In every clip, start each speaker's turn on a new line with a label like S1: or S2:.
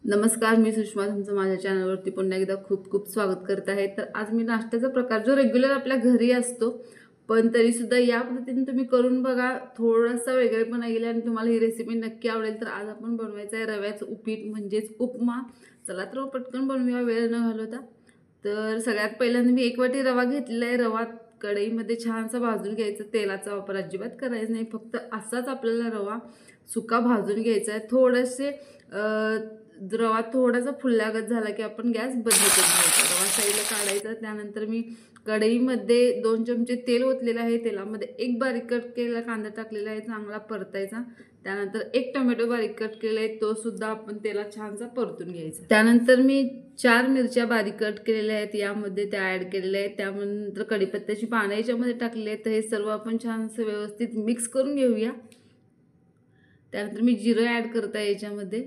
S1: नमस्कार, मी सुषमा तुमचं माझ्या चॅनलवरती पुन्हा एकदा खूप खूप स्वागत करत आहे। तर आज मी नाश्त्याचा प्रकार जो रेग्युलर आपल्या घरी असतो पण तरीसुद्धा या पद्धतीने तुम्ही करून बघा, थोडासा वेगळेपणा येईल आणि तुम्हाला ही रेसिपी नक्की आवडेल। तर आज आपण बनवायचं आहे रव्याचं उपीट म्हणजेच उपमा। चला तर पटकन बनवूया वेळ न घालवता। तर सगळ्यात पहिल्यांदा मी 1 वाटी रवा घेतलेला आहे। रवा कढईमध्ये छानसा भाजून घ्यायचा, तेलाचा वापर अजिबात करायचा नाही, फक्त असाच आपल्याला रवा सुका भाजून घ्यायचा आहे। थोडेसे रवा थोडासा फुलल्यागत झाला की आपण गॅस बंद करून घ्यायचा, रवा साईडला काढायचा। त्यानंतर मी कढईमध्ये 2 चमचे तेल ओतलेले आहे, तेलामध्ये 1 बारीक कट केलेला कांदा टाकलेला आहे, चांगला परतायचा। त्यानंतर 1 टोमॅटो बारीक कट केलेला आहे, तो सुद्धा आपण तेलात छानसा परतून घ्यायचा। त्यानंतर मी 4 मिरच्या बारीक कट केलेल्या आहेत, यामध्ये त्या ॲड केलेल्या आहेत। त्यानंतर कढीपत्त्याची पानं याच्यामध्ये टाकलेली आहेत। तर हे सर्व आपण छानसं व्यवस्थित मिक्स करून घेऊया। त्यानंतर मी जिरं ॲड करत आहे याच्यामध्ये,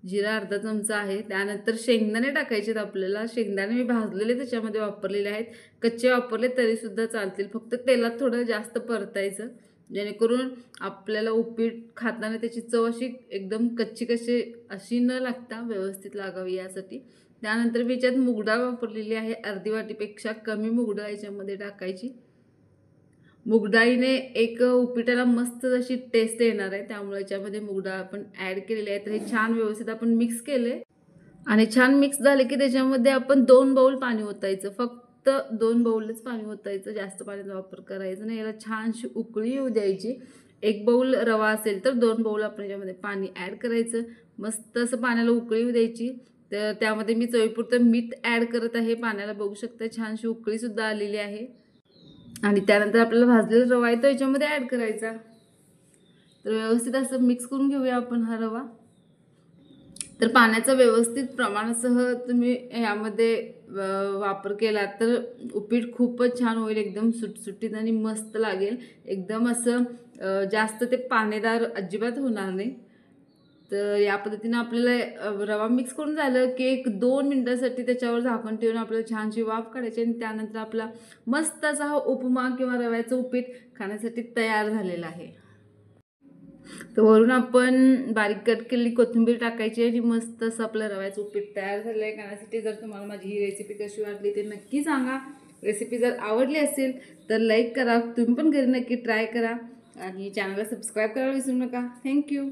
S1: जिरा अर्धा चमचा आहे। त्यानंतर शेंगदाणे टाकायचे आहेत आपल्याला, शेंगदाणे मी भाजलेले त्याच्यामध्ये वापरलेले आहेत, कच्चे वापरले तरी सुद्धा चालतील, फक्त तेलात थोडं जास्त परतायचं जेणेकरून आपल्याला उपीट खाताना त्याची चव अशी एकदम कच्ची अशी न लागता व्यवस्थित लागावी यासाठी। त्यानंतर मी याच्यात मूग डाळ वापरलेली आहे, अर्धी वाटीपेक्षा कमी मूग डाळ याच्यामध्ये टाकायची। मूग डाळीने एक उपीटाला मस्त अशी टेस्ट येणार आहे, त्यामुळे याच्यामध्ये मूग डाळ आपण ॲड केलेली आहे। तर हे छान व्यवस्थित आपण मिक्स केले आणि छान मिक्स झाले की त्याच्यामध्ये आपण 2 बाउल पाणी ओतायचं, फक्त 2 बाउलच पाणी ओतायचं, जास्त पाण्याचा वापर करायचा नाही। याला छानशी उकळी येऊ द्यायची। 1 बाउल रवा असेल तर 2 बाउल आपण याच्यामध्ये पाणी ॲड करायचं, मस्त असं पाण्याला उकळी येऊ द्यायची। तर त्यामध्ये मी चवीपुरतं मीठ ॲड करत आहे, पाण्याला बघू शकता छानशी उकळी सुद्धा आलेली आहे। आणि त्यानंतर आपल्याला भाजलेला रवा आहे तो याच्यामध्ये ॲड करायचा। तर व्यवस्थित असं मिक्स करून घेऊया आपण हा रवा। तर पाण्याचा व्यवस्थित प्रमाणासह तुम्ही यामध्ये वापर केला तर उपीट खूपच छान होईल, एकदम सुटसुटीत आणि मस्त लागेल। एकदम असं जास्त ते पाणीदार अजिबात होणार नाही। तर या पद्धतीने आपल्याला रवा मिक्स करून झालं की 1-2 मिनिटांसाठी त्याच्यावर झाकण ठेवून आपल्याला छानशी वाफ काढायची आणि त्यानंतर आपला मस्त असा हा उपमा किंवा रव्याचं उपीट खाण्यासाठी तयार झालेला आहे। तर वरून आपण बारीक कट केलेली कोथिंबीर टाकायची आणि मस्त असं आपलं रव्याचं उपीट तयार झालं आहे खाण्यासाठी। जर तुम्हाला माझी ही रेसिपी कशी वाटली ते नक्की सांगा। रेसिपी जर आवडली असेल तर लाईक करा, तुम्ही पण घरी नक्की ट्राय करा आणि चॅनलला सबस्क्राईब करायला विसरू नका। थँक्यू।